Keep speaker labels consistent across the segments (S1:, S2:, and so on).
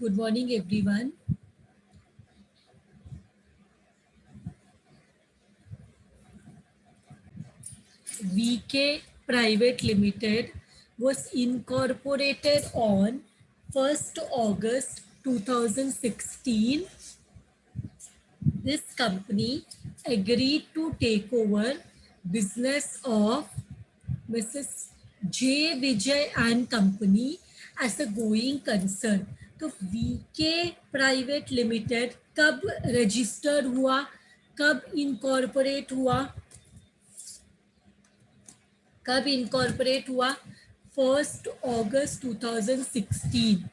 S1: Good morning, everyone. VK Private Limited was incorporated on 1st August 2016. This company agreed to take over business of Mrs. J. Vijay and Company as a going concern. तो VK private limited कब register हुआ, कब incorporate हुआ, कब incorporate हुआ? 1 अगस्त 2016।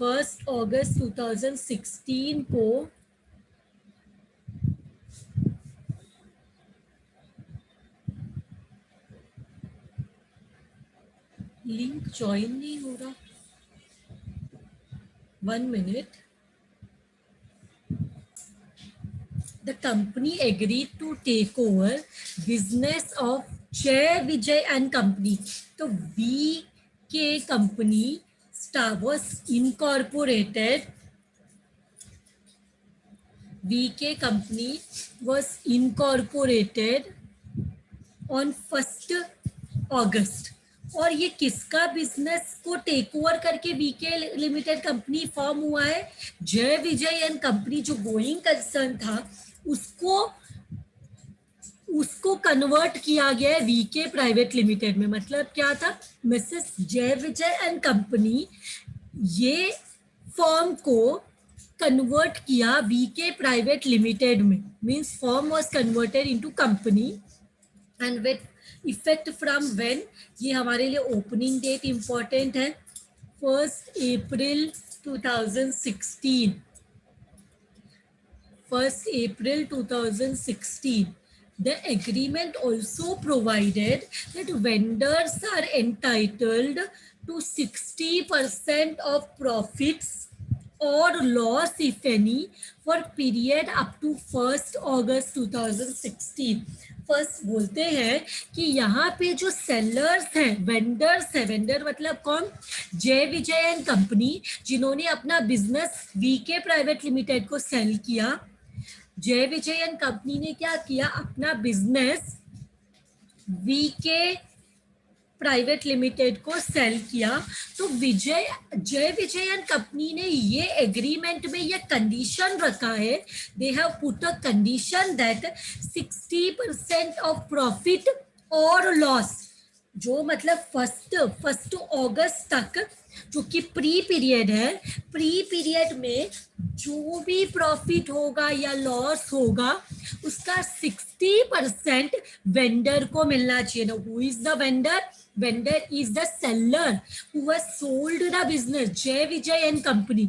S1: 1 अगस्त 2016 को link join नहीं हो रहा, 1 minute. The company agreed to take over business of Jay Vijay and Company. तो VK company was incorporated. VK company was incorporated on 1st August. और ये किसका बिजनेस को टेक ओवर करके वीके लिमिटेड कंपनी फॉर्म हुआ है? जय Vijay and company जो गोइंग कंसर्न था उसको कन्वर्ट किया गया है वीके प्राइवेट लिमिटेड में। मतलब क्या था? मिसेस जय विजय एंड कंपनी ये फॉर्म को कन्वर्ट किया वीके प्राइवेट लिमिटेड में। Means form was converted into company and with effect from when, ये हमारे लिए ओपनिंग डेट इंपॉर्टेंट है, 1 अप्रैल 2016। 1 April 2016. The agreement also provided that vendors are entitled to 60% of profits or loss, if any, for period up to 1st August 2016. First बोलते हैं कि यहाँ पे जो सेलर्स हैं, वेंडर्स हैं, वेंडर मतलब कौन? जय विजय एंड कंपनी, जिन्होंने अपना बिजनेस वीके प्राइवेट लिमिटेड को सेल किया। जय विजय एंड कंपनी ने क्या किया? अपना बिजनेस वीके प्राइवेट लिमिटेड को सेल किया। तो जय विजय एंड कंपनी ने ये एग्रीमेंट में ये कंडीशन रखा है, they have put a condition that 60% of profit और लॉस, जो मतलब फर्स्ट अगस्त तक जो कि प्री पीरियड है, प्री पीरियड में जो भी प्रॉफिट होगा या लॉस होगा उसका 60% वेंडर को मिलना चाहिए ना। Who is the vendor? Vendor is the seller who has sold the business, जय विजय एंड कंपनी।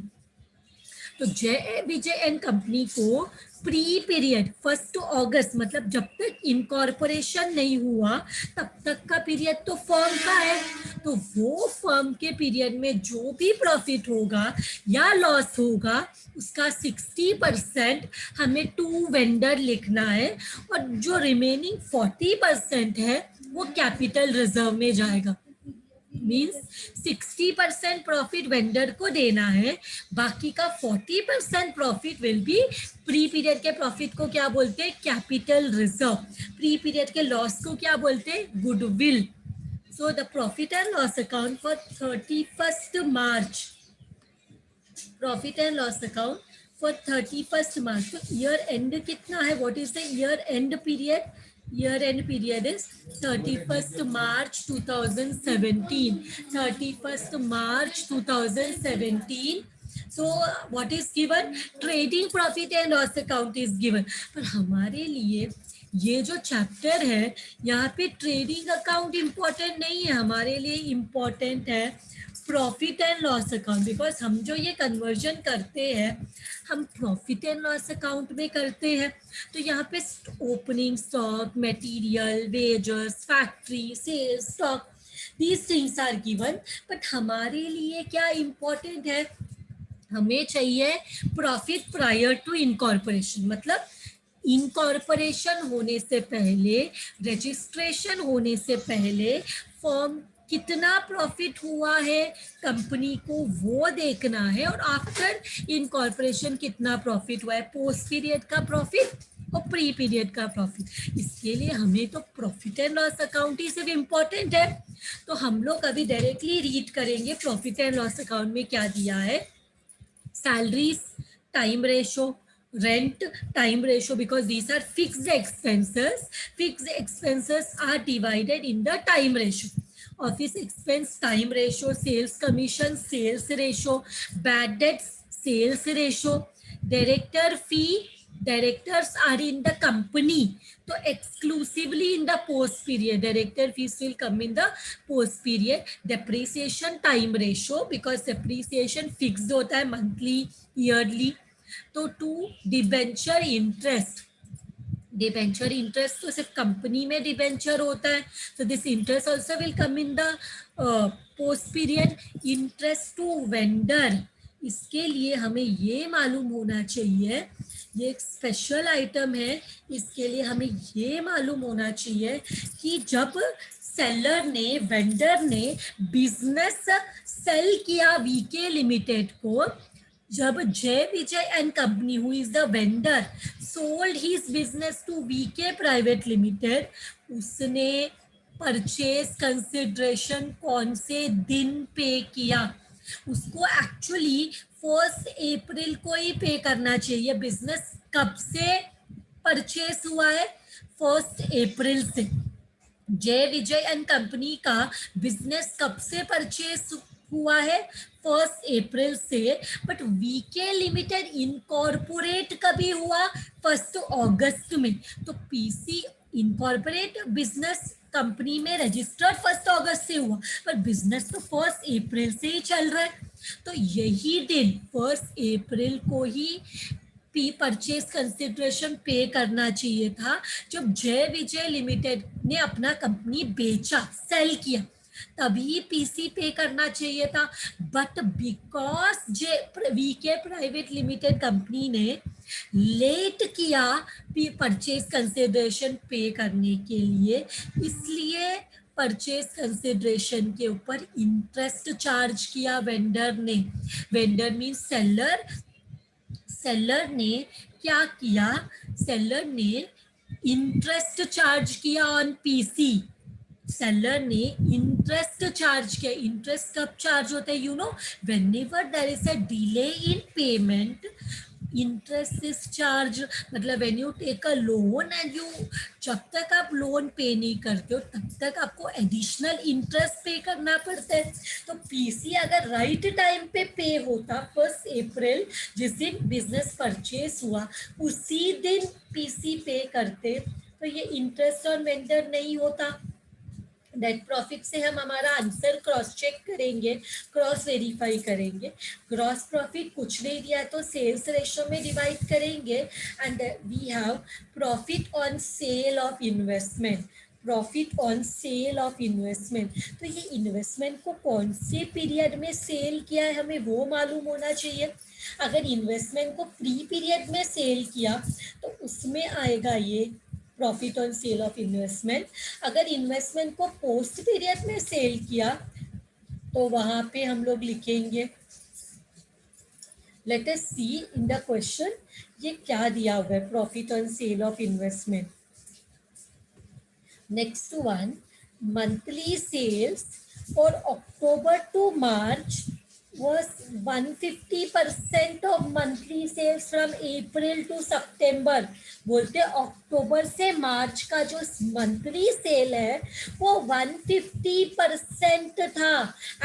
S1: तो जय विजय एंड कंपनी को प्री पीरियड 1 अगस्त मतलब जब तक इनकॉर्पोरेशन नहीं हुआ तब तक का पीरियड तो फर्म का है। तो वो फर्म के पीरियड में जो भी प्रॉफिट होगा या लॉस होगा उसका 60% हमें टू वेंडर लिखना है, और जो रिमेनिंग 40% है वो कैपिटल रिजर्व में जाएगा। मीन्स 60% प्रॉफिट वेंडर को देना है, बाकी का 40% profit will be, pre period के प्रॉफिट को क्या बोलते हैं? Capital reserve. प्री पीरियड के लॉस को क्या बोलते हैं? Goodwill. So the profit and loss account for 31st March, profit and loss account for 31st मार्च। तो ईयर एंड कितना है? What is the year and period? Year end period is 31st March 2017. 31st March 2017. So what is given? Trading profit and loss account is given. पर हमारे लिए ये जो chapter है यहाँ पे ट्रेडिंग अकाउंट इम्पोर्टेंट नहीं है, हमारे लिए इम्पोर्टेंट है profit and loss account. Because हम जो ये कन्वर्जन करते हैं हम प्रॉफिट एंड लॉस अकाउंट में करते हैं। तो यहाँ पे opening stock, material, wages, factory, sales, stock, these things are given. But हमारे लिए क्या इम्पोर्टेंट है? हमें चाहिए प्रॉफिट प्रायर टू इनकॉर्पोरेशन। मतलब इनकॉर्पोरेशन होने से पहले, रजिस्ट्रेशन होने से पहले फर्म कितना प्रॉफिट हुआ है कंपनी को वो देखना है, और आफ्टर इनकॉर्पोरेशन कितना प्रॉफिट हुआ है, पोस्ट पीरियड का प्रॉफिट और प्री पीरियड का प्रॉफिट। इसके लिए हमें तो प्रॉफिट एंड लॉस अकाउंट ही सिर्फ इम्पोर्टेंट है। तो हम लोग अभी डायरेक्टली रीड करेंगे प्रॉफिट एंड लॉस अकाउंट में क्या दिया है। salaries time ratio, rent time ratio, because these are fixed expenses. Fixed expenses are divided in the time ratio. Office expense time ratio, sales commission sales ratio, bad debts sales ratio, director fee, directors are in the company, so exclusively in the post period director fees will come in the post period. Depreciation time ratio, because depreciation fixed hota hai monthly yearly. तो to debenture interest, debenture interest तो सिर्फ company में debenture होता है, so this interest also will come in the post period. Interest to vendor, इसके लिए हमें ये मालूम होना चाहिए, ये एक स्पेशल आइटम है, इसके लिए हमें ये मालूम होना चाहिए कि जब सेलर ने, वेंडर ने बिजनेस सेल किया वीके लिमिटेड को, जब Jay Vijay and company who is the vendor sold his business to VK private limited, उसने परचेज कंसिडरेशन कौन से दिन पे किया, उसको एक्चुअली 1 अप्रैल को ही पे करना चाहिए। बिजनेस कब से परचेस हुआ है, 1 अप्रैल से। जय विजय एंड कंपनी का बिजनेस कब से परचेस हुआ है, 1 अप्रैल से। बट वीके लिमिटेड इनकॉर्पोरेट कभी हुआ, 1 अगस्त में। तो पीसी इनकॉर्पोरेट बिजनेस कंपनी में रजिस्टर्ड 1 अगस्त से हुआ, पर बिजनेस तो 1 अप्रैल से ही चल रहा है। तो यही दिन 1 अप्रैल को ही परचेज कंसिडरेशन पे करना चाहिए था, जब जय विजय लिमिटेड ने अपना कंपनी बेचा, सेल किया, तभी पीसी पे करना चाहिए था। But because VK private limited company ने लेट किया परचेज कंसिडरेशन पे करने के लिए, इसलिए परचेज कंसिडरेशन के ऊपर इंटरेस्ट चार्ज किया वेंडर ने। Vendor mean seller. सेलर ने क्या किया, सेलर ने इंटरेस्ट चार्ज किया ऑन पीसी। सेलर ने इंटरेस्ट चार्ज किया। इंटरेस्ट कब चार्ज होता है, you know, whenever there is a delay in payment, interest is charge. मतलब when you take a loan and you, जब तक आप लोन पे नहीं करते हो तब तक आपको एडिशनल इंटरेस्ट पे करना पड़ता है। तो पीसी अगर राइट टाइम पे होता, 1 अप्रैल जिस दिन बिजनेस परचेस हुआ उसी दिन पीसी पे करते, तो ये इंटरेस्ट ऑन वेंडर नहीं होता। नेट प्रॉफिट से हम हमारा आंसर क्रॉस चेक करेंगे, क्रॉस वेरीफाई करेंगे। ग्रॉस प्रॉफिट कुछ नहीं दिया तो सेल्स रेशो में डिवाइड करेंगे, and we have profit on sale of investment. Profit on sale of investment, तो ये इन्वेस्टमेंट को कौन से पीरियड में सेल किया है हमें वो मालूम होना चाहिए। अगर इन्वेस्टमेंट को प्री पीरियड में सेल किया तो उसमें आएगा ये profit on sale of investment. अगर इन्वेस्टमेंट को पोस्ट पीरियड में सेल किया तो वहां पे हम लोग लिखेंगे, let us see in the question ये क्या दिया हुआ है, profit on sale of investment. Next one, monthly sales for October to March was 150% of monthly sales from April to September। बोलते अक्टूबर से मार्च का जो मंथली सेल है वो 150% था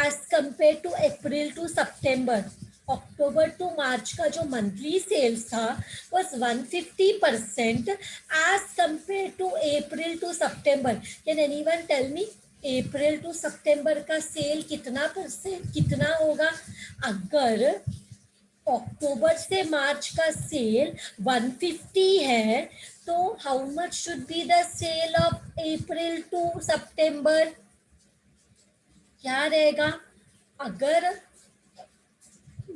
S1: as compared to April to September. October to March का जो monthly sales था was 150% as compared to April to September. Can anyone tell me April to September का सेल कितना परसेंट कितना होगा? अगर अक्टूबर से मार्च का सेल 150 है तो how much should be the sale of April to September? क्या रहेगा? अगर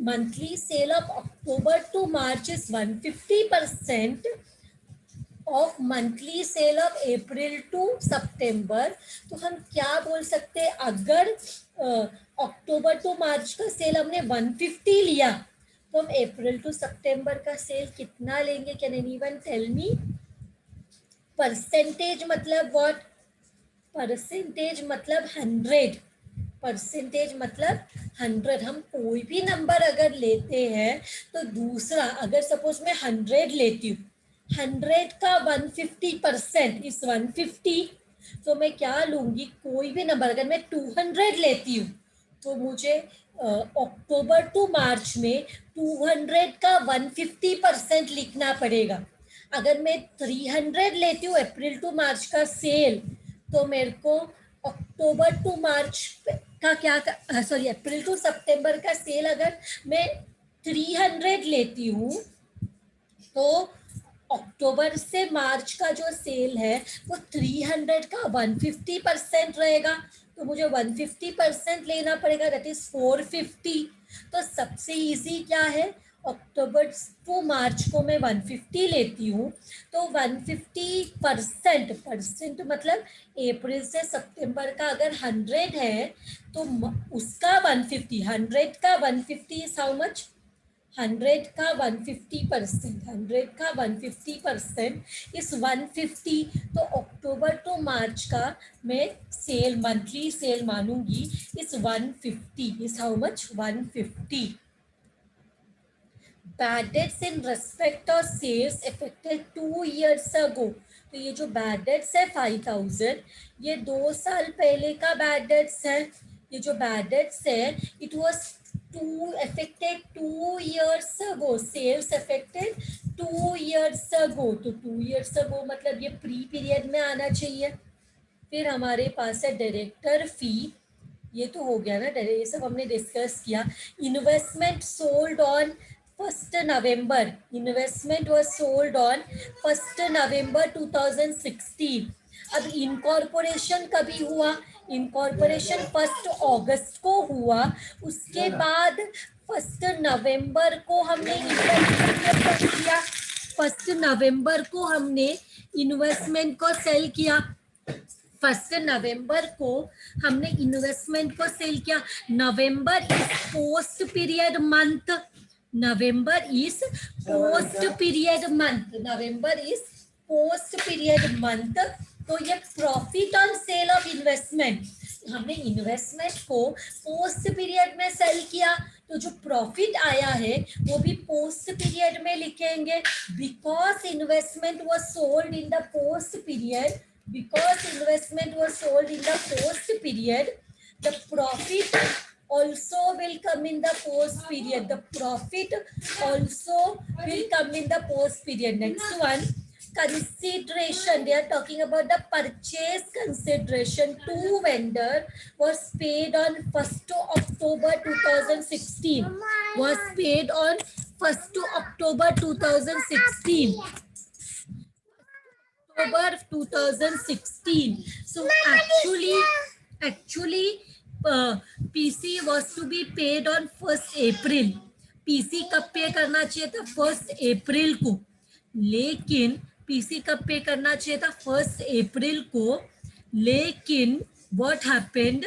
S1: monthly sale of October to March is 150%, of monthly sale of April to September, तो हम क्या बोल सकते हैं, अगर अक्टूबर टू मार्च का सेल हमने 150 लिया, तो हम अप्रैल टू सितंबर का सेल कितना लेंगे? Can anyone tell me? Percentage मतलब व्हाट? परसेंटेज मतलब 100, परसेंटेज मतलब 100। हम कोई भी नंबर अगर लेते हैं तो दूसरा, अगर सपोज मैं 100 लेती हूँ, 100 का 150% इस 150, तो मैं क्या लूंगी? कोई भी नंबर अगर मैं 200 लेती हूँ तो मुझे अक्टूबर टू मार्च में 200 का 150% लिखना पड़ेगा। अगर मैं 300 लेती हूँ अप्रैल टू मार्च का सेल, तो मेरे को अक्टूबर टू मार्च का क्या, सॉरी अप्रैल टू सितंबर का सेल अगर मैं 300 लेती हूँ, तो अक्टूबर से मार्च का जो सेल है वो 300 का 150% रहेगा, तो मुझे 150% लेना पड़ेगा, दैट इज 450। तो सबसे इजी क्या है? अक्टूबर टू मार्च को मैं 150 लेती हूँ, तो 150% परसेंट मतलब अप्रैल से सितंबर का अगर 100 है, तो उसका 150, 100 का 150 इज हाउ मच? 100 का 150%, 100 का 150% इस 150, तो अक्टूबर टू मार्च का मैं सेल, मंथली सेल मानूंगी इस 150, इस how much? 150। Bad debts in respect of sales effected 2 years ago, तो ये जो बैड डेट्स है 5000, ये 2 साल पहले का बैड डेट्स है। ये जो बैड डेट्स है it was to affected 2 years ago, sales affected 2 years ago, तो 2 years अगो मतलब ये प्री पीरियड में आना चाहिए। फिर हमारे पास है डायरेक्टर फी, ये तो हो गया ना, ये सब हमने डिस्कस किया। Investment sold on 1 November, investment was sold on 1 November 2016। अब इनकॉर्पोरेशन कभी हुआ? इनकॉर्पोरेशन 1 अगस्त को हुआ। उसके बाद 1 नवंबर को हमने इन्वेस्टमेंट किया, 1 नवंबर को हमने इन्वेस्टमेंट को सेल किया, 1 नवंबर को हमने इन्वेस्टमेंट को सेल किया। November is post period month, November is post period month, November is post period month. तो ये profit on sale of investment, हमने इन्वेस्टमेंट को पोस्ट पीरियड में सेल किया, तो जो प्रॉफिट आया है वो भी पोस्ट पीरियड में लिखेंगे, because investment was sold in the post period, because investment was sold in the post period, the profit also will come in the post period, the profit also will come in the post period. Next one, consideration, they are talking about the purchase consideration to vendor was paid on 1st October 2016, was paid on 1st October 2016, October 2016. So actually, PC was to be paid on 1st April. PC कब पे करना चाहिए था? 1st April को, लेकिन PC कब पे करना चाहिए था? 1st April को, लेकिन what happened?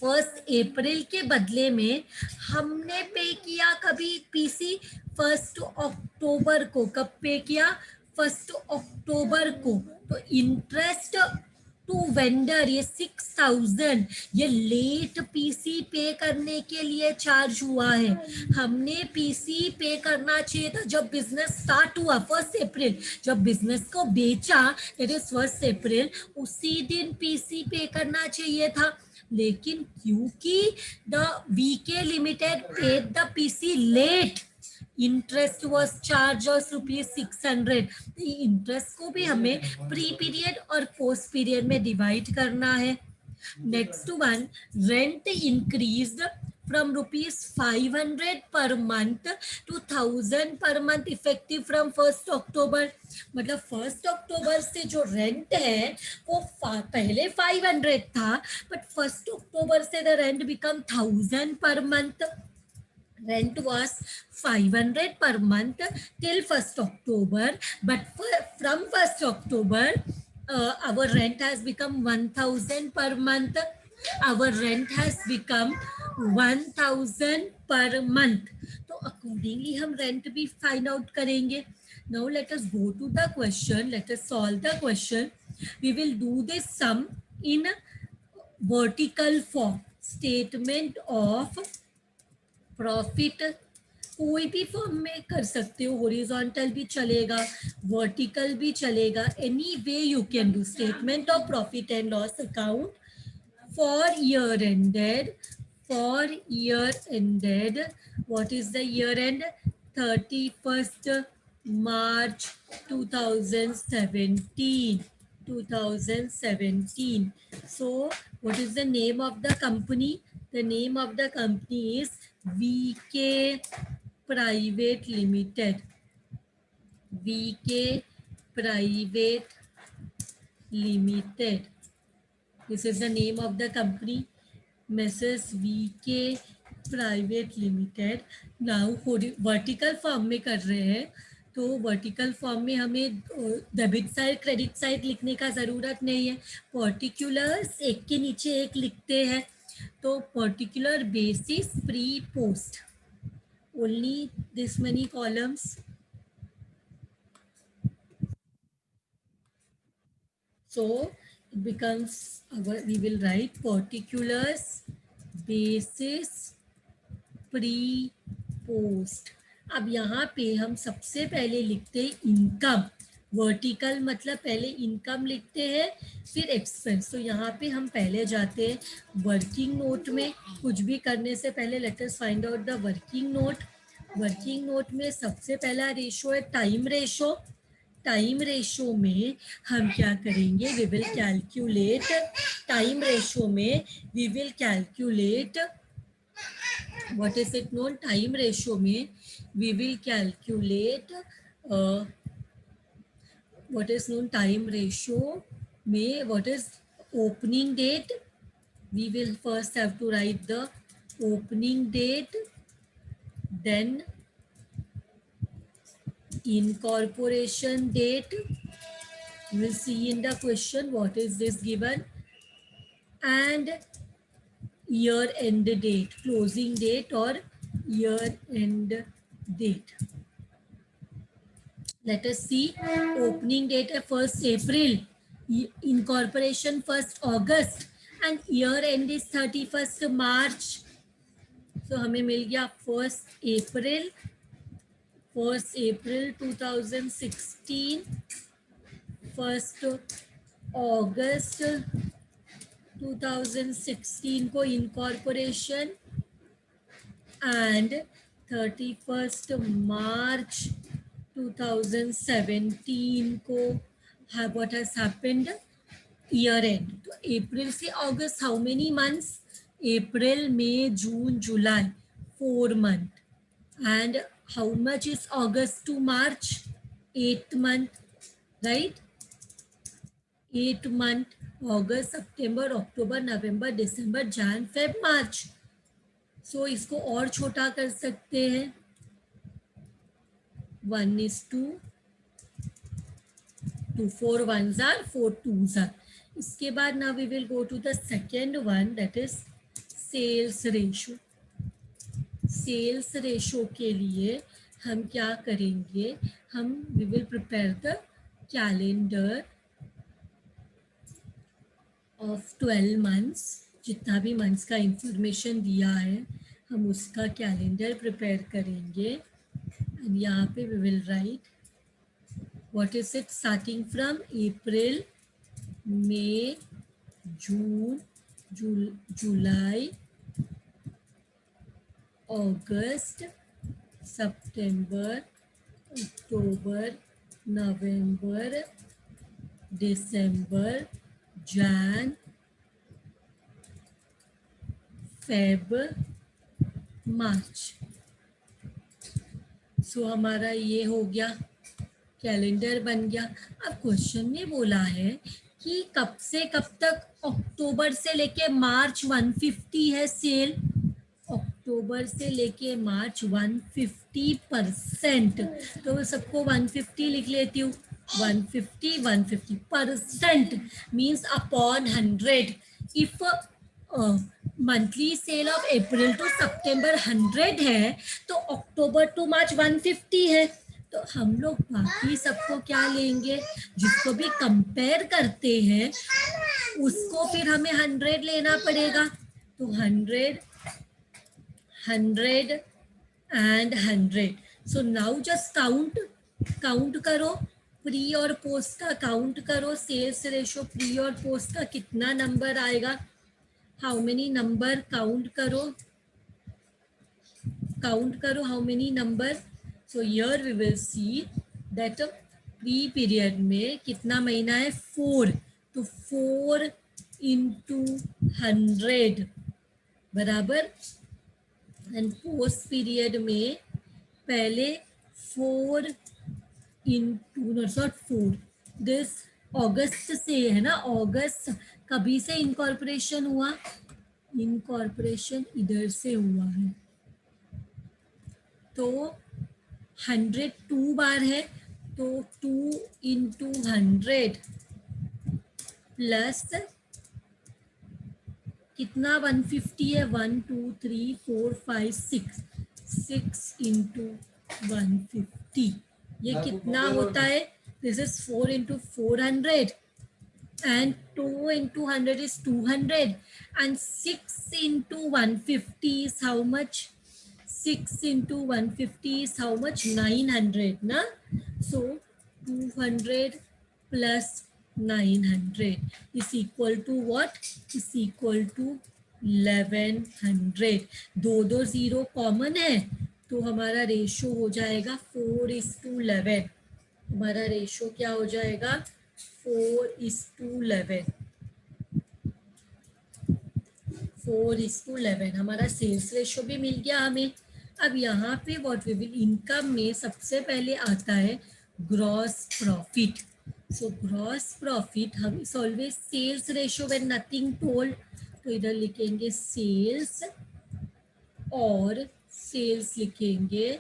S1: 1st April के बदले में हमने पे किया कभी PC 1st October को। कब पे किया? 1st October को। तो इंटरेस्ट टू वेंडर ये 6000 ये लेट पीसी पे करने के लिए चार्ज हुआ है। हमने पीसी पे करना चाहिए था जब बिजनेस स्टार्ट हुआ 1st April, जब बिजनेस को बेचा दैट इज 1st April, उसी दिन पीसी पे करना चाहिए था, लेकिन क्योंकि the VK limited paid the PC late, interest was charge of ₹600। इंटरेस्ट को भी हमें प्री पीरियड और पोस्ट पीरियड में डिवाइड करना है। Next one, rent increased from ₹500 per month to 1000 per month effective from 1st October। मतलब 1st October से जो रेंट है वो पहले 500 था, बट 1st October से the rent become 1000 per month। rent was 500 per month till 1st October, but from 1st October, our rent has become 1000 per month. Our rent has become 1000 per month. तो accordingly हम rent भी find out करेंगे. Now let us go to the question. Let us solve the question. We will do this sum in vertical form. Statement of profit कोई भी form में कर सकते हो, हॉरिजॉन्टल भी चलेगा, वर्टिकल भी चलेगा, any way you can do. Statement of profit and loss account for year ended, for year ended. What is the year end? 31st March 2017. 2017. So what is the name of the company? The name of the company is VK Private Limited. VK Private Limited. This is the name of the company. Mrs. VK private limited. Now vertical form में कर रहे हैं, तो vertical form में हमें debit side credit side लिखने का ज़रूरत नहीं है. पर्टिकुलर्स एक के नीचे एक लिखते हैं. तो particular basis pre post, only this many columns. So it becomes we will write particulars basis pre post. अब यहाँ पे हम सबसे पहले लिखते हैं इनकम. वर्टिकल मतलब पहले इनकम लिखते हैं फिर एक्सपेंस. तो यहाँ पे हम पहले जाते हैं वर्किंग नोट में. कुछ भी करने से पहले let us find out the working note. Working note में सबसे पहला रेशो है टाइम रेशो. टाइम रेशो में हम क्या करेंगे? We will calculate. Time ratio में we will calculate what is it known? Time ratio में we will calculate what is known time ratio में what is opening date. We will first have to write the opening date, then incorporation date. We will see in the question what is this given, and year end date, closing date or year end date. Let us see. Opening date है 1st April, incorporation 1st August, and year end is 31st March. So हमें मिल गया 1st April 2016, 1st August 2016 को incorporation, and 31st March 2017 को what has happened? Year end. तो अप्रैल से अगस्त how many months? April May June July 4 month. And how much is August to March? 8 month, right? 8 month. अगस्त सितंबर अक्टूबर नवंबर दिसंबर जन Feb March. सो इसको और छोटा कर सकते हैं 1:2. 4 ones are 4 twos are. इसके बाद now we will go to the second one, that is sales ratio. Sales ratio के लिए हम क्या करेंगे? हम we will prepare the calendar of 12 months. जितना भी मंथ्स का इंफॉर्मेशन दिया है हम उसका कैलेंडर प्रिपेयर करेंगे. एंड यहाँ पे we will write what is it starting from April, May, June, July, August, September, October, November, December, Jan, Feb, March. सो हमारा ये हो गया, कैलेंडर बन गया. अब क्वेश्चन में बोला है कि कब से कब तक? अक्टूबर से लेके मार्च 150 है सेल. अक्टूबर से लेके मार्च 150%, तो सबको 150 लिख लेती हूँ. 150% means upon 100. If monthly sale of April to September 100 है, तो अक्टूबर टू मार्च 150 है. तो हम लोग बाकी सबको क्या लेंगे, जिसको भी कंपेयर करते हैं उसको फिर हमें 100 लेना पड़ेगा. तो 100, 100 and 100. So now just count करो, प्री और पोस्ट का काउंट करो. सेल्स रेशो प्री और पोस्ट का कितना नंबर आएगा, हाउ मेनी नंबर, काउंट करो how many number. So here we will see that pre period में कितना महीना है, 4. तो 4 इंटू 100 बराबर. एंड पोस्ट पीरियड में पहले 4 इंटू नॉट 4, दिस अगस्त से है ना, अगस्त कभी से इनकॉर्पोरेशन हुआ, इनकॉर्पोरेशन इधर से हुआ है. तो 100 2 बार है, तो 2 इंटू 100 प्लस कितना 150 है, 1 2 3 4 5 6, 6 इंटू 150. ये कितना होता है, this is 4 into 400 and 2 into 100 is 200 and 6 into 150 is how much, 6 into 150 is how much, 900 na. So 200 plus 900 is equal to what, is equal to 1100. दो जीरो कॉमन है, तो हमारा रेशो हो जाएगा 4:11. हमारा रेशो क्या हो जाएगा, 4:11. 4:11 हमारा सेल्स रेशो भी मिल गया हमें. अब यहाँ पे व्हाट वी विल, इनकम में सबसे पहले आता है gross profit. So gross profit हम इस always sales ratio when nothing told, तो इधर लिखेंगे सेल्स और सेल्स लिखेंगे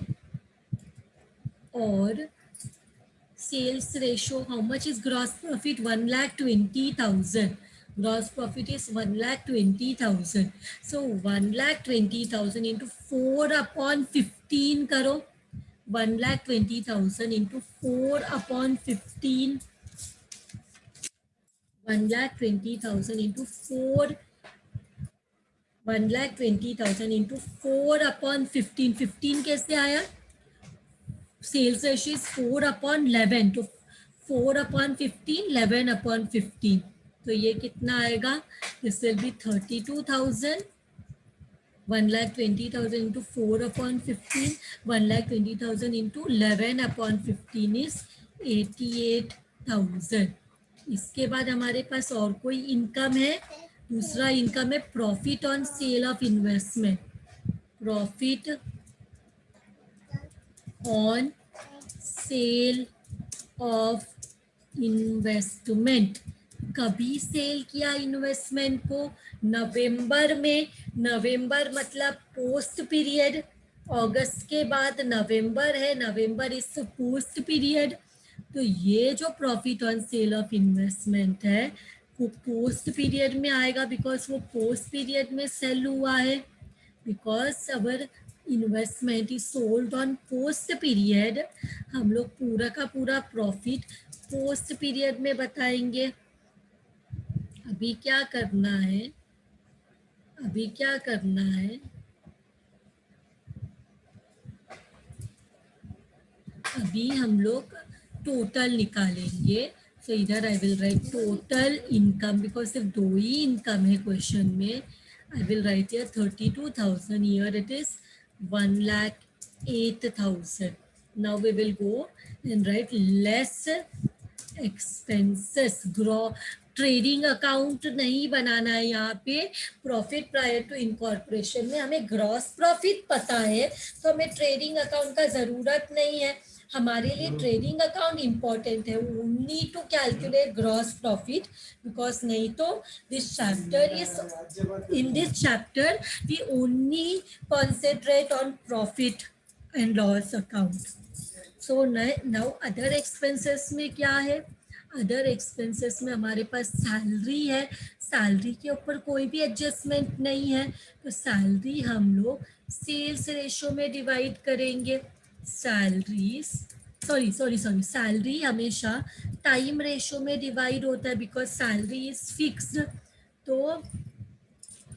S1: और sales ratio. How much is gross profit, 1,20,000. Gross profit is 1,20,000. So 1,20,000 into 4/15 करो, 1,20,000 into 4/15, 1,20,000 into 4, 1,20,000 into 4/15. 15 कैसे आया, सेल्स रेशियो इज 4/11, तो 4/15, 11/15. तो ये कितना आएगा, this will be 32,000. 1,20,000 into 4/15, 1,20,000 into 11/15 is 88,000. इसके बाद हमारे पास और कोई इनकम है, दूसरा इनकम है profit on sale of investment. Profit on sale of investment. कभी सेल किया इन्वेस्टमेंट को, नवंबर में. नवंबर मतलब पोस्ट पीरियड, अगस्त के बाद नवंबर है, नवंबर इज पोस्ट पीरियड. तो ये जो profit on sale of investment है वो पोस्ट पीरियड में आएगा, बिकॉज वो पोस्ट पीरियड में सेल हुआ है. Because our investment is sold on post period, हम लोग पूरा का पूरा प्रॉफिट पोस्ट पीरियड में बताएंगे. अभी क्या करना है, अभी हम लोग टोटल निकालेंगे. सो इधर I will write total income, because सिर्फ दो ही इनकम है क्वेश्चन में. I will write here 32,000. Here it is 1,08,000. Now we will go and write less expenses. Trading account नहीं बनाना है यहाँ पे। प्रॉफिट प्रायर टू इनकॉर्पोरेशन में हमें ग्रॉस प्रॉफिट पता है, तो हमें ट्रेडिंग अकाउंट का ज़रूरत नहीं है। हमारे लिए ट्रेडिंग अकाउंट इम्पॉर्टेंट है, only to calculate gross profit, because नहीं तो this chapter is in this chapter we only concentrate on profit and loss account. So now other expenses में क्या है? अदर एक्सपेंसेस में हमारे पास सैलरी है। सैलरी के ऊपर कोई भी एडजस्टमेंट नहीं है, तो सैलरी हम लोग सेल्स रेशो में डिवाइड करेंगे। सैलरीज सॉरी सैलरी हमेशा टाइम रेशो में डिवाइड होता है, बिकॉज सैलरी इज फिक्स्ड। तो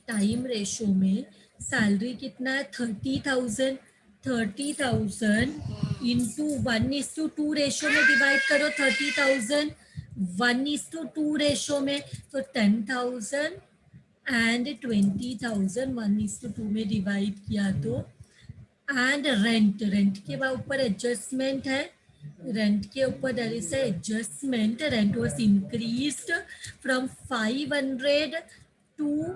S1: टाइम रेशो में सैलरी कितना है? 30,000। 30,000 इंटू 1:2 रेशो में डिवाइड करो। 30,000 1:2 रेशो में, तो 10,000 एंड 20,000 1:2 में डिवाइड किया तो। एंड रेंट के ऊपर एडजस्टमेंट है। रेंट के ऊपर there is adjustment. Rent was increased from 500 to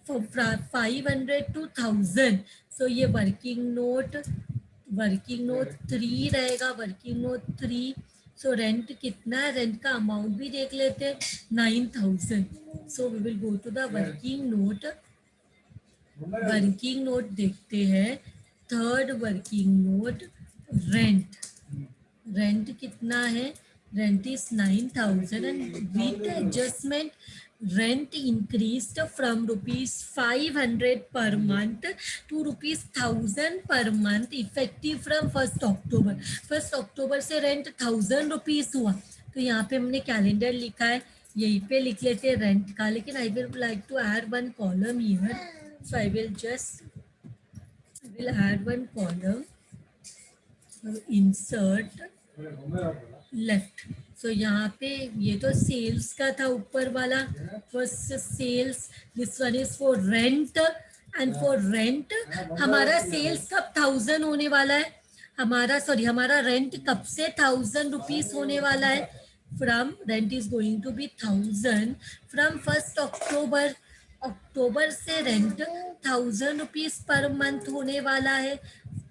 S1: 500 to 1000। So ये वर्किंग नोट 3 रहेगा। Working note 3। सो रेंट कितना है? रेंट का अमाउंट भी देख लेते हैं, 9,000। So we will go to the working note. Working note देखते हैं। Third working note, rent. Rent कितना है? Rent is 9,000 and with adjustment rent increased from ₹500 per month to ₹1,000 per month effective from 1 October. 1 अक्टूबर से rent ₹1,000 हुआ। तो यहाँ पे हमने कैलेंडर लिखा है, यहीं पे लिख लेते हैं रेंट का। लेकिन I will like to add one column here, so I will add one column. Insert left. So यहाँ पे ये तो सेल्स का था ऊपर वाला, first sales. This one is for rent, and for rent हमारा सेल्स कब 1,000 होने वाला है? हमारा रेंट कब से 1,000 रुपीज होने वाला है? From rent is going to be 1,000 from 1 October. अक्टूबर से रेंट 1,000 रुपीज पर मंथ होने वाला है।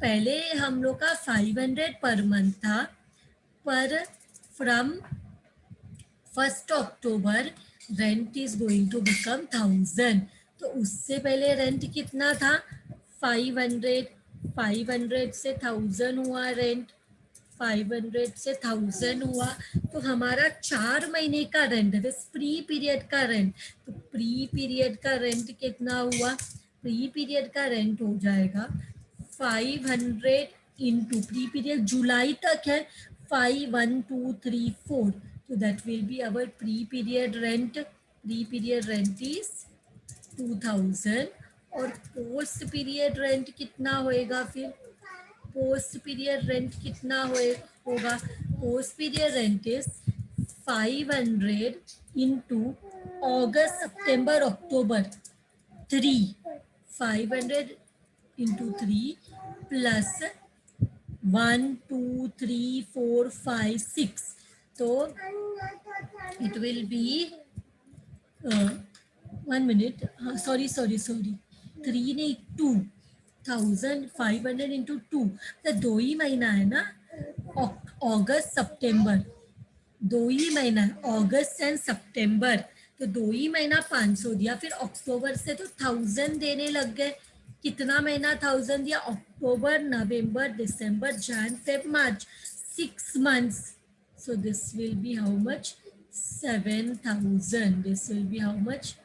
S1: पहले हम लोग का 500 पर मंथ था, पर from 1 October rent is going to become 1,000। तो उससे पहले रेंट कितना था? 500। 500 से 1,000 हुआ रेंट। 500 से 1,000 हुआ, तो हमारा 4 महीने का रेंट है, प्री पीरियड का रेंट। तो प्री पीरियड का रेंट कितना हुआ? प्री पीरियड का रेंट हो जाएगा 500 इंटू, प्री पीरियड जुलाई तक है, 5, 1, 2, 3, 4। तो that will be our pre period rent. Pre period rent is 2,000। और पोस्ट पीरियड रेंट कितना होएगा फिर? पोस्ट पीरियड रेंट कितना होगा? Post period rent is 500 into August September October 3। 500 into 3 plus 1, 2, 3, 4, 5, 6। तो इट विल बी 1 मिनट, हाँ sorry 3 नहीं 2,500 into 2। तो 2 ही महीना है ना, अगस्त सितंबर। 2 ही महीना है, अगस्त एंड सितंबर। तो 2 ही महीना 500 दिया, फिर अक्टूबर से तो 1,000 देने लग गए। कितना महीना 1,000 दिया? अक्टूबर, नवंबर, दिसंबर, Jain, Feb, March, 6 months। So this will be how much? 7,000। This will be how much?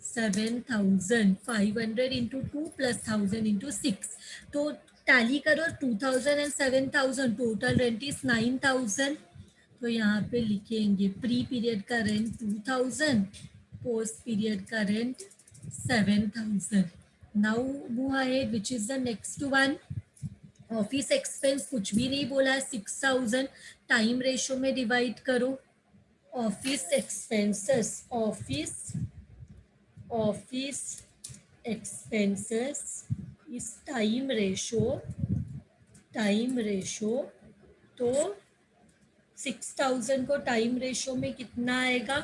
S1: 7,000। 500 into 2 plus 1,000 into 6। तो टैली करो, 2,000 and 7,000, टोटल रेंट इज 9,000। तो यहाँ पे लिखेंगे प्री पीरियड का रेंट 2,000, पोस्ट पीरियड का rent 7,000। Now move ahead, which is the next one? Office expense कुछ भी नहीं बोला है, 6,000। टाइम रेशो में डिवाइड करो। ऑफिस एक्सपेंसेस, ऑफिस एक्सपेंसेस इस टाइम रेशो। तो 6000 को टाइम रेशो में कितना आएगा,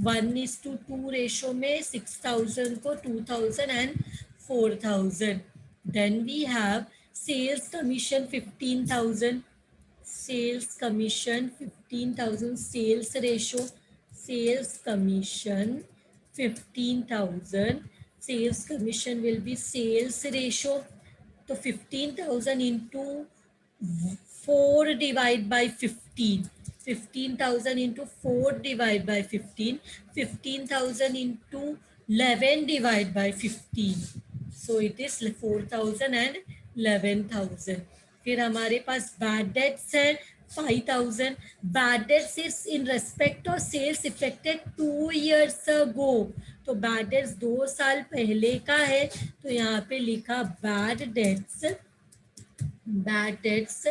S1: 1:2 रेशो में 6000 को 2000 and 4000. Then we have sales commission 15,000. Sales commission 15,000. Sales ratio. Sales commission 15,000. Sales commission will be sales ratio. So 15,000 into 4 divided by 15. 15,000 into 4 divided by 15. 15,000 into 11 divided by 15. So it is 4,000 and 11,000. फिर हमारे पास bad debts है 5,000. Bad debts is in respect of sales effected 2 years ago. तो bad debts 2 साल पहले का है, तो यहाँ पे लिखा bad debts. Bad debts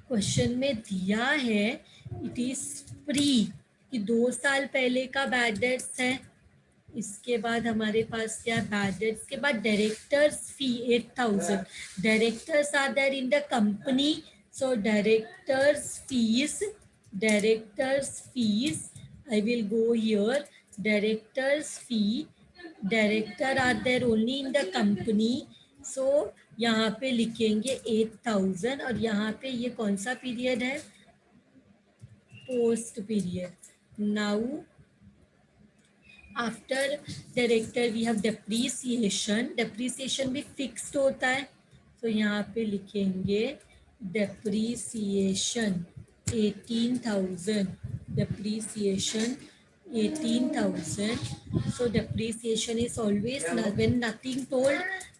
S1: question में दिया है इट इज प्री, कि 2 साल पहले का बैड डेट्स है. इसके बाद हमारे पास क्या है, बैड डेट्स के बाद directors fee 8,000. Directors are there in the company, so directors fees I will go here. Directors fee, director are there only in the company, so यहाँ पे लिखेंगे 8,000. और यहाँ पे ये कौन सा पीरियड है, post period. Now after director we have depreciation. Depreciation भी फिक्स्ड होता है, तो यहाँ पे लिखेंगे depreciation 18,000. Depreciation 18,000. So depreciation is always when nothing told.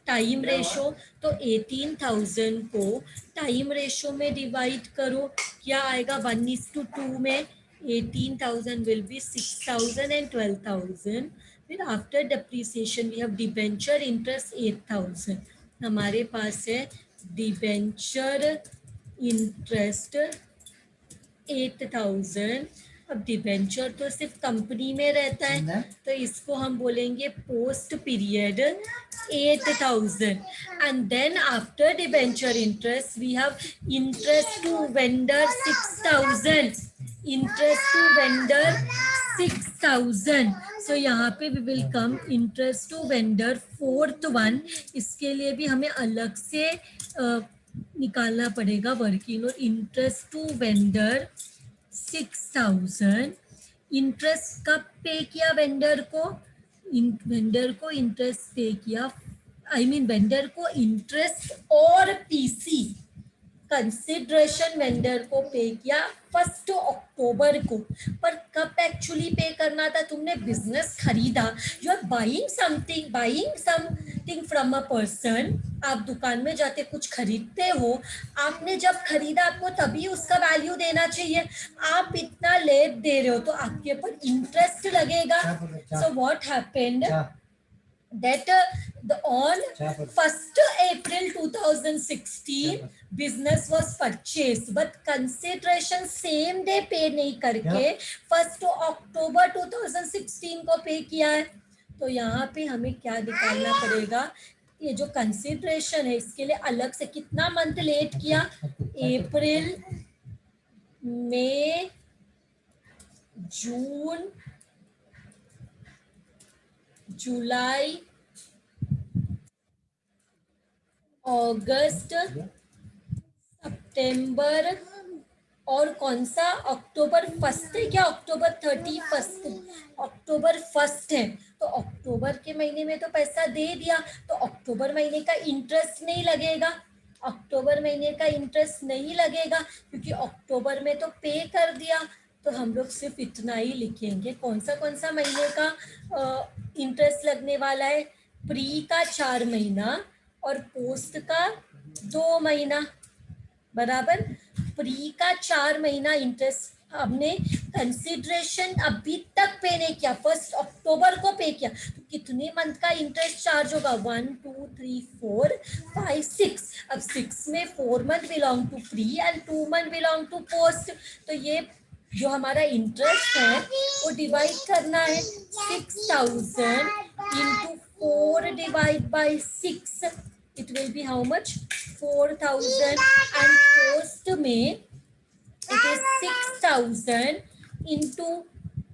S1: Time ratio, तो 18,000 को टाइम रेशो में डिवाइड करो, क्या आएगा 1:2 में. 18,000 will be 6,000 and 12,000. फिर after depreciation we have debenture interest 8,000. हमारे पास है डिबेंचर इंटरेस्ट 8,000. अब डिबेंचर तो सिर्फ कंपनी में रहता है, तो इसको हम बोलेंगे post period 8,000. And then after debenture interest we have interest to vendor 6,000. Interest to vendor 6,000. So यहाँ पे we will come interest to vendor 4th one. इसके लिए भी हमें अलग से निकालना पड़ेगा working note. Interest to vendor 6,000. Interest कब पे किया वेंडर को, वेंडर को इंटरेस्ट पे किया, आई मीन वेंडर को इंटरेस्ट और पीसी कंसिडरेशन वेंडर को पे किया 1 अक्टूबर को. पर कब एक्चुअली पे करना था, तुमने बिजनेस खरीदा, you are buying something from a person. आप दुकान में जाते कुछ खरीदते हो, आपने जब खरीदा आपको तभी उसका वैल्यू देना चाहिए. आप इतना लेट दे रहे हो तो आपके ऊपर इंटरेस्ट लगेगा. So what happened that on 1st April 2016 business was purchased, but consideration same day pay नहीं करके 1st October 2016 को पे किया है. तो यहाँ पे हमें क्या निकालना पड़ेगा, ये जो कंसिडरेशन है इसके लिए अलग से कितना मंथ लेट किया, अप्रैल, मई, जून, जुलाई, अगस्त, सितंबर और कौन सा, अक्टूबर 1st है क्या, अक्टूबर 31st, अक्टूबर 1st है. तो अक्टूबर के महीने में तो पैसा दे दिया, तो अक्टूबर महीने का इंटरेस्ट नहीं लगेगा. अक्टूबर महीने का इंटरेस्ट नहीं लगेगा क्योंकि अक्टूबर में तो पे कर दिया. तो हम लोग सिर्फ इतना ही लिखेंगे. कौन सा महीने का इंटरेस्ट लगने वाला है, प्री का 4 महीना और पोस्ट का 2 महीना, बराबर. प्री का 4 महीना इंटरेस्ट हमने कंसिडरेशन अभी तक पे नहीं किया, 1 अक्टूबर को पे किया, तो कितने मंथ का इंटरेस्ट चार्ज होगा, 1 2 3 4 5 6. अब 6 में 4 month belong to pre and 2 month belong to post. तो ये जो हमारा इंटरेस्ट है वो डिवाइड करना है. 6,000 into 4 divided by 6, it will be how much, 4,000. and post में It is 6,000 into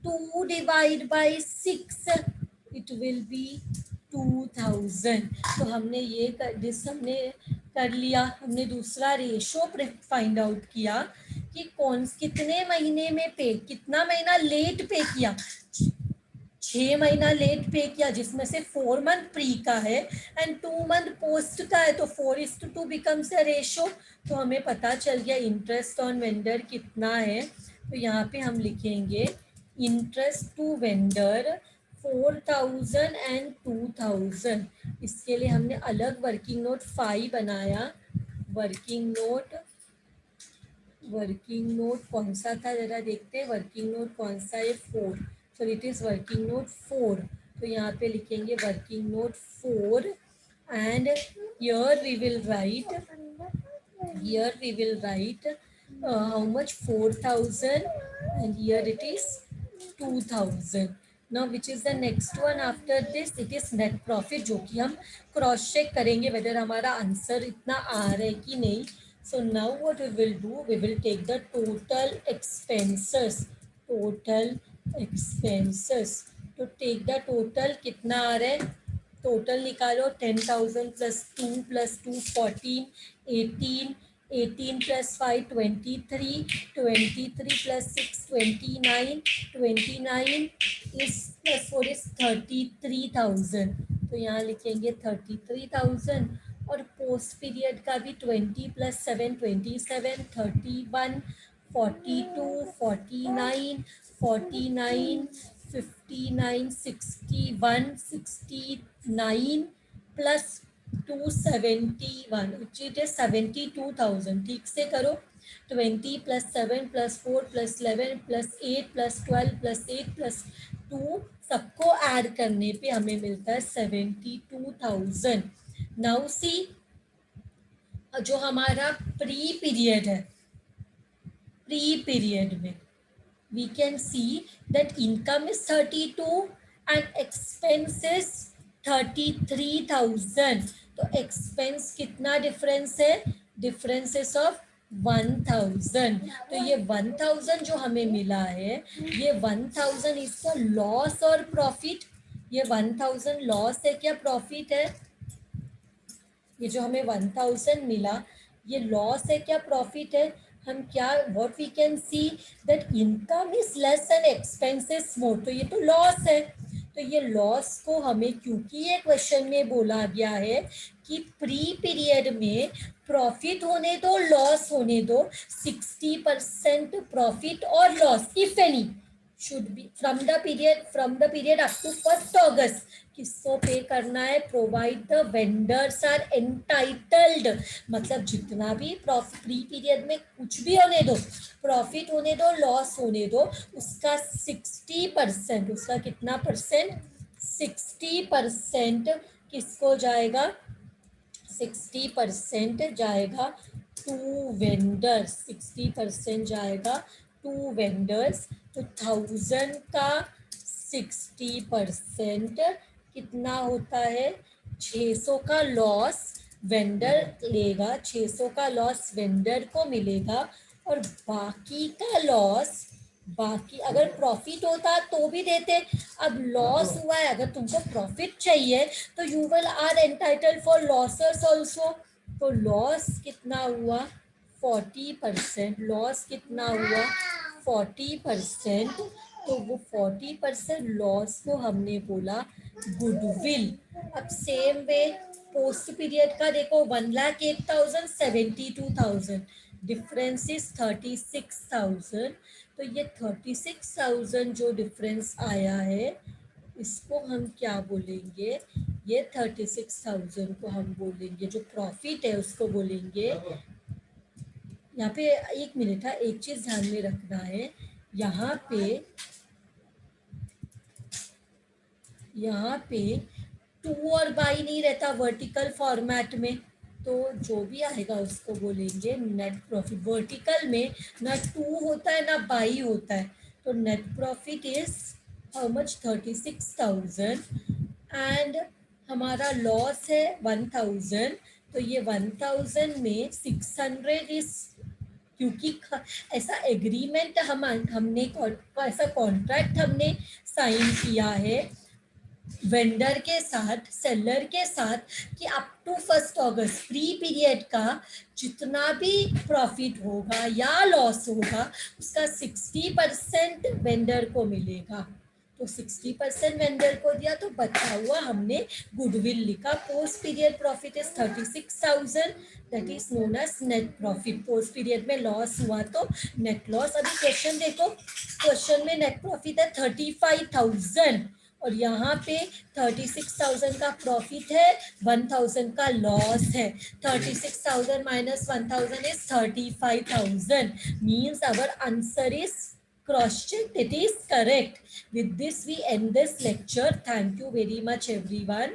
S1: 2 divided by 6. It will be 2,000. तो हमने ये हमने कर लिया. हमने दूसरा रेशो फाइंड आउट किया कि कितने महीने में पे, कितना महीना लेट पे किया. 6 महीना लेट पे किया, जिसमें से 4 मंथ प्री का है एंड 2 मंथ पोस्ट का है. तो 4:2 बिकम्स अ रेशो. तो हमें पता चल गया इंटरेस्ट ऑन वेंडर कितना है. तो यहाँ पे हम लिखेंगे इंटरेस्ट टू वेंडर 4,000 एंड 2,000. इसके लिए हमने अलग वर्किंग नोट 5 बनाया. वर्किंग नोट कौन सा था जरा देखते हैं. वर्किंग नोट कौन सा है? 4. So it is working note 4. तो यहाँ पे लिखेंगे working note 4 and here we will write how much? 4,000 and here it is 2,000. Now which is the next one after this? It is net profit, जो कि हम क्रॉस चेक करेंगे whether हमारा answer इतना आ रहा है कि नहीं. So now what we will do, we will take the total expenses. तो take the total कितना आ रहा है. टोटल निकालो. 10,000 प्लस 2 प्लस 2 14, 18, 18 प्लस 5 23, 23 प्लस 6 29, 29 इस प्लस 4 इज 33,000. तो यहाँ लिखेंगे 33,000. और पोस्ट पीरियड का भी 20 plus 7 27, 31, 42, 49, 49, 59, 61, 69 plus 271 which it is 72,000. ठीक से करो. 20 plus 7 plus 4 plus 11 plus 8 plus 12 plus 8 plus 2 सबको ऐड करने पे हमें मिलता है 72,000. नाउ सी जो हमारा प्री पीरियड में we can see that income is 32 and expense is 33,000. तो एक्सपेंस कितना डिफरेंस है? Differences of 1,000. तो ये 1,000 जो हमें मिला है, ये 1,000 इसका लॉस और प्रॉफिट. ये 1,000 लॉस है क्या प्रॉफिट है? ये जो हमें 1,000 मिला, ये लॉस है क्या प्रॉफिट है? हम क्या what we can see that income is less and expenses more. तो ये तो लॉस है. तो ये लॉस को हमें, क्योंकि ये क्वेश्चन में बोला गया है कि प्री पीरियड में प्रॉफिट होने दो, लॉस होने दो, 60% प्रॉफिट और loss if any should be from the period up to 1st August. किसको पे करना है? Provide the vendors are entitled. मतलब जितना भी प्री पीरियड में कुछ भी होने दो, प्रॉफिट होने दो, लॉस होने दो, उसका 60%, उसका कितना परसेंट? 60% किसको जाएगा? 60% जाएगा टू वेंडर्स. 60% जाएगा टू वेंडर्स. तो 1,000 का 60% कितना होता है? 600 का लॉस वेंडर लेगा. 600 का लॉस वेंडर को मिलेगा. और बाकी का लॉस, बाकी अगर प्रॉफिट होता तो भी देते. अब लॉस हुआ है, अगर तुमको प्रॉफिट चाहिए तो you will are entitled for losses also. तो लॉस कितना हुआ? 40%. लॉस कितना हुआ? 40%. तो वो 40% लॉस को हमने बोला गुडविल. अब सेम वे पोस्ट पीरियड का देखो, 1,08,000, 72,000, डिफरेंस इज 36,000. तो ये 36,000 जो डिफरेंस आया है, इसको हम क्या बोलेंगे? ये 36,000 को हम बोलेंगे, जो प्रॉफिट है उसको बोलेंगे. यहाँ पे एक मिनट है, एक चीज ध्यान में रखना है. यहाँ पे टू और बाई नहीं रहता वर्टिकल फॉर्मेट में. तो जो भी आएगा उसको बोलेंगे नेट प्रॉफिट. वर्टिकल में ना टू होता है ना बाई होता है. तो net profit is how much? 36,000 and हमारा लॉस है 1,000. तो ये 1,000 में 600 इज क्योंकि ऐसा एग्रीमेंट हमने ऐसा कॉन्ट्रैक्ट हमने साइन किया है वेंडर के साथ, सेलर के साथ, कि अप टू 1 अगस्त प्री पीरियड का जितना भी प्रॉफिट होगा या लॉस होगा उसका 60% वेंडर को मिलेगा। तो 60% वेंडर को दिया, तो बचा हुआ हमने गुडविल लिखा। Post period profit is 36,000, that is known as net profit. Post period में लॉस हुआ तो नेट लॉस। अभी क्वेश्चन देखो, क्वेश्चन में नेट प्रॉफिट है 35,000 और यहाँ पे 36,000 का प्रॉफिट है, 1,000 का लॉस है। 36,000 minus 1,000 is 35,000, means our answer is cross-checked, it is correct. With this we end this lecture. Thank you very much everyone.